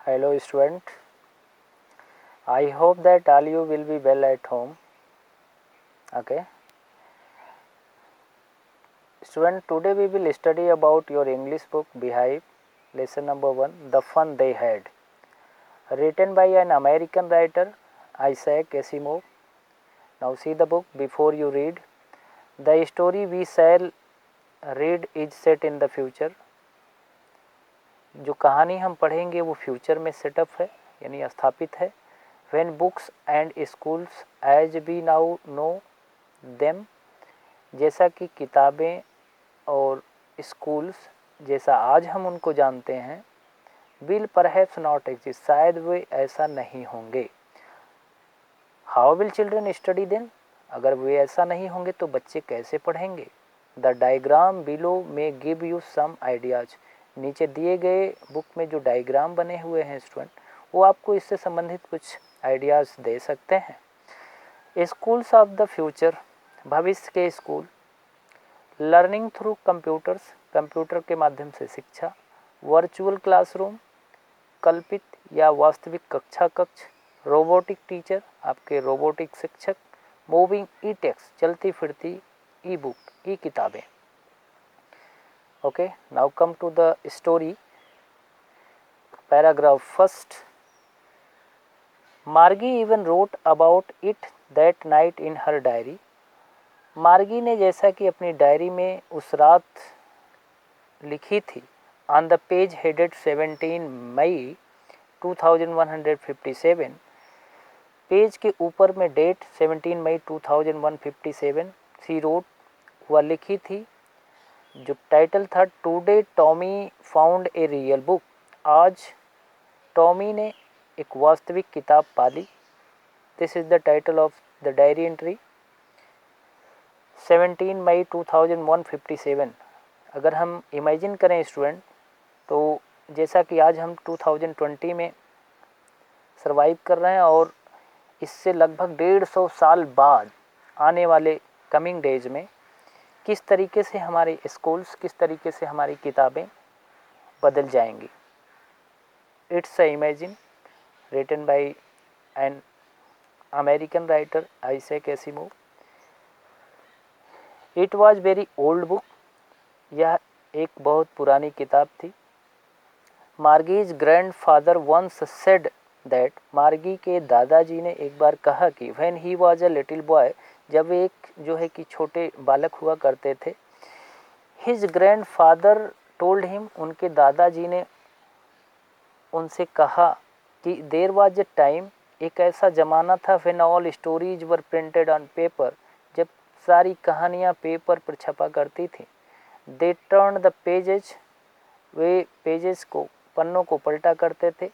Hello student, I hope that all you will be well at home. Okay. Student, today we will study about your English book Beehive, lesson number 1, The Fun They Had, written by an American writer, Isaac Asimov. Now see the book before you read. The story we shall read is set in the future. जो कहानी हम पढ़ेंगे वो future में setup है यानी स्थापित है. When books and schools as we now know them, जैसा कि किताबें और स्कूल्स जैसा आज हम उनको जानते हैं, will perhaps not exist, शायद वे ऐसा नहीं होंगे. How will children study then? अगर वे ऐसा नहीं होंगे तो बच्चे कैसे पढ़ेंगे? The diagram below may give you some ideas. नीचे दिए गए बुक में जो डायग्राम बने हुए हैं स्टूडेंट, वो आपको इससे संबंधित कुछ आइडियाज़ दे सकते हैं. स्कूल्स ऑफ द फ्यूचर, भविष्य के school. Learning through computers, computer के माध्यम से शिक्षा. वर्चुअल क्लासरूम, कल्पित या वास्तविक कक्षा कक्ष. रोबोटिक टीचर, आपके रोबोटिक शिक्षक. मूविंग ई टेक्स्ट, चलती फिरती ई बुक, ई किताबें. Okay, now come to the story. Paragraph first. Margie even wrote about it that night in her diary. मार्गी ने जैसा कि अपनी डायरी में उस रात लिखी थी. On the page headed 17 May 2157, page के ऊपर में डेट 17 मई 2157 सी रोट, वह लिखी थी. जो टाइटल था today Tommy found a real book, आज टॉमी ने एक वास्तविक किताब पा ली. This is the title of the diary entry. 17 May 2157. अगर हम इमेजिन करें स्टूडेंट, तो जैसा कि आज हम 2020 में सरवाइव कर रहे हैं और इससे लगभग 150 साल बाद आने वाले कमिंग डेज में किस तरीके से हमारे स्कूल्स, किस तरीके से हमारी किताबें बदल जाएंगी. It's a imagine written by an American writer Isaac Asimov. It was very old book, यह एक बहुत पुरानी किताब थी. Margie's grandfather once said that, Margie के दादाजी ने एक बार कहा कि when he was a little boy, जब एक जो है कि छोटे बालक हुआ करते थे. हिज ग्रैंडफादर टोल्ड हिम, उनके दादाजी ने उनसे कहा कि देयर वाज अ टाइम, एक ऐसा ज़माना था, when all stories were printed on paper, जब सारी कहानियाँ पेपर पर छपा करती थी. They turn the pages, way pages को, पन्नों को पलटा करते थे.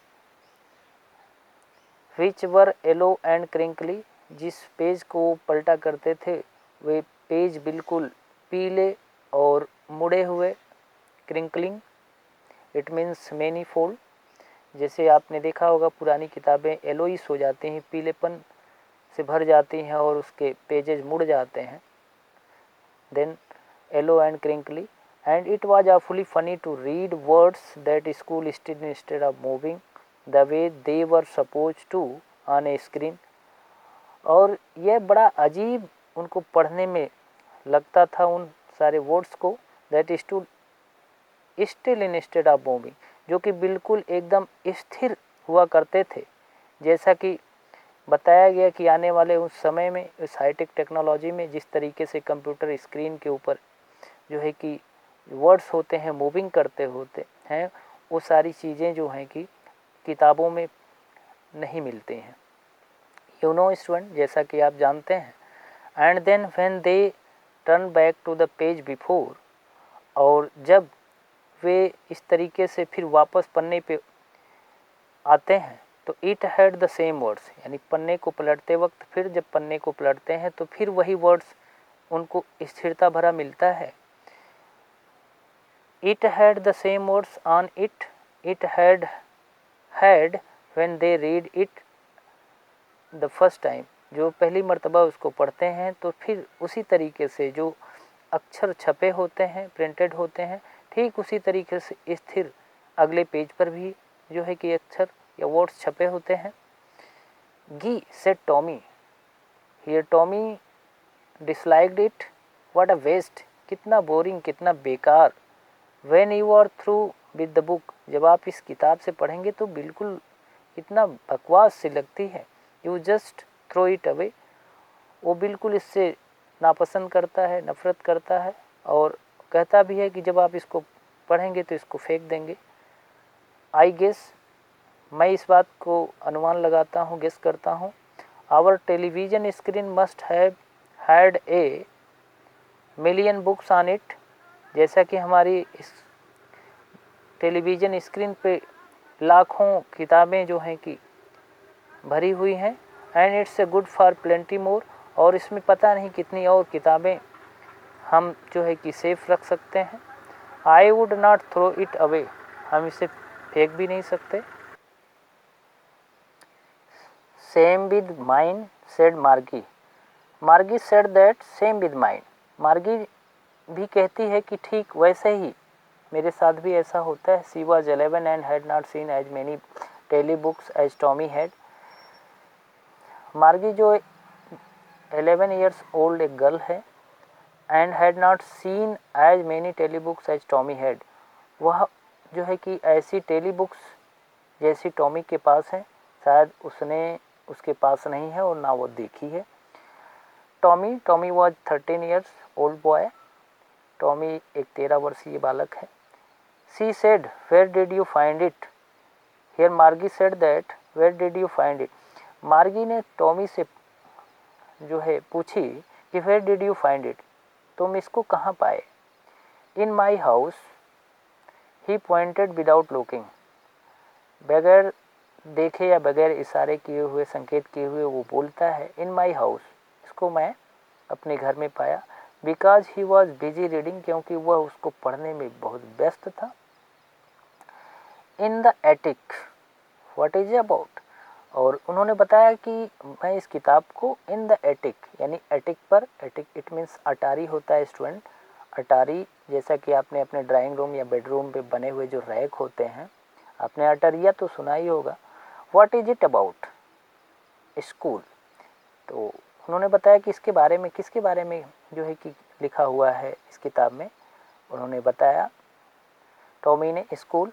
विच वर येलो एंड क्रिंकली, जिस पेज को पलटा करते थे वे पेज बिल्कुल पीले और मुड़े हुए. क्रिंकलिंग, इट मीन्स मैनी फोल्ड. जैसे आपने देखा होगा पुरानी किताबें येलोइश हो जाती हैं, पीलेपन से भर जाती हैं और उसके पेजेस मुड़ जाते हैं. Then yellow and crinkly. And it was awfully funny to read words that school still instead of moving the way they were supposed to on a screen. और यह बड़ा अजीब उनको पढ़ने में लगता था उन सारे वर्ड्स को, that stood still instead of moving, जो कि बिल्कुल एकदम स्थिर हुआ करते थे. जैसा कि बताया गया कि आने वाले उस समय में, इस हाईटेक टेक्नोलॉजी में, जिस तरीके से कंप्यूटर स्क्रीन के ऊपर जो है कि वर्ड्स होते हैं, मूविंग करते होते हैं, वो सारी चीज़ें जो हैं कि किताबों में नहीं मिलती हैं. यू नो स्टूडेंट, जैसा कि आप जानते हैं. And then when they turn back to the page before, और जब वे इस तरीके से फिर वापस पन्ने पे आते हैं तो it had the same words, यानी पन्ने को पलटते वक्त फिर जब पन्ने को पलटते हैं तो फिर वही वर्ड्स उनको स्थिरता भरा मिलता है. It had the same words on it, it had when they read it the first time, जो पहली मर्तबा उसको पढ़ते हैं तो फिर उसी तरीके से जो अक्षर छपे होते हैं, प्रिंटेड होते हैं, ठीक उसी तरीके से स्थिर अगले पेज पर भी जो है कि अक्षर या वर्ड्स छपे होते हैं। Gee said Tommy, here Tommy disliked it, what a waste, कितना बोरिंग, कितना बेकार। When you are through with the book, जब आप इस किताब से पढ़ेंगे तो बिल्कुल इतना बकवास सी लगती है। You just throw it away, वो बिल्कुल इससे नापसंद करता है, नफ़रत करता है और कहता भी है कि जब आप इसको पढ़ेंगे तो इसको फेंक देंगे। आई गेस, मैं इस बात को अनुमान लगाता हूँ, गेस करता हूँ। Our television screen must have had a million books on it, जैसा कि हमारी इस टेलीविज़न स्क्रीन पे लाखों किताबें जो हैं कि भरी हुई हैं। And it's a good for plenty more, और इसमें पता नहीं कितनी और किताबें हम जो है कि सेफ रख सकते हैं। I would not throw it away, हम इसे फेंक भी नहीं सकते। सेम विद माइन सेड मार्गी, मार्गी said that same with mine, मार्गी भी कहती है कि ठीक वैसे ही मेरे साथ भी ऐसा होता है। She was 11 and had not seen as many telebooks as Tommy had. Margie जो 11 ईयर्स ओल्ड एक गर्ल है, and had not seen as many telebooks as Tommy had, वह जो है कि ऐसी टेली बुक्स जैसी टॉमी के पास है शायद उसके पास नहीं है और ना वो देखी है। Tommy was 13 years old boy, Tommy एक 13 वर्षीय बालक है। She said where did you find it, here Margie said that where did you find it, Margie ने टॉमी से जो है पूछी कि where did you find it, तुम इसको कहाँ पाए। In my house, he pointed without looking, बगैर देखे या बगैर इशारे किए हुए, संकेत किए हुए वो बोलता है इन माई हाउस, इसको मैं अपने घर में पाया। Because he was busy reading, क्योंकि वह उसको पढ़ने में बहुत व्यस्त था। In the attic, what is about, और उन्होंने बताया कि मैं इस किताब को इन द एटिक, यानी एटिक पर, एटिक इट मीन्स अटारी होता है स्टूडेंट, अटारी जैसा कि आपने अपने ड्राइंग रूम या बेडरूम पे बने हुए जो रैक होते हैं, आपने अटरिया तो सुना ही होगा। What is it about school, तो उन्होंने बताया कि इसके बारे में, किसके बारे में जो है कि लिखा हुआ है इस किताब में। उन्होंने बताया टॉमी ने स्कूल,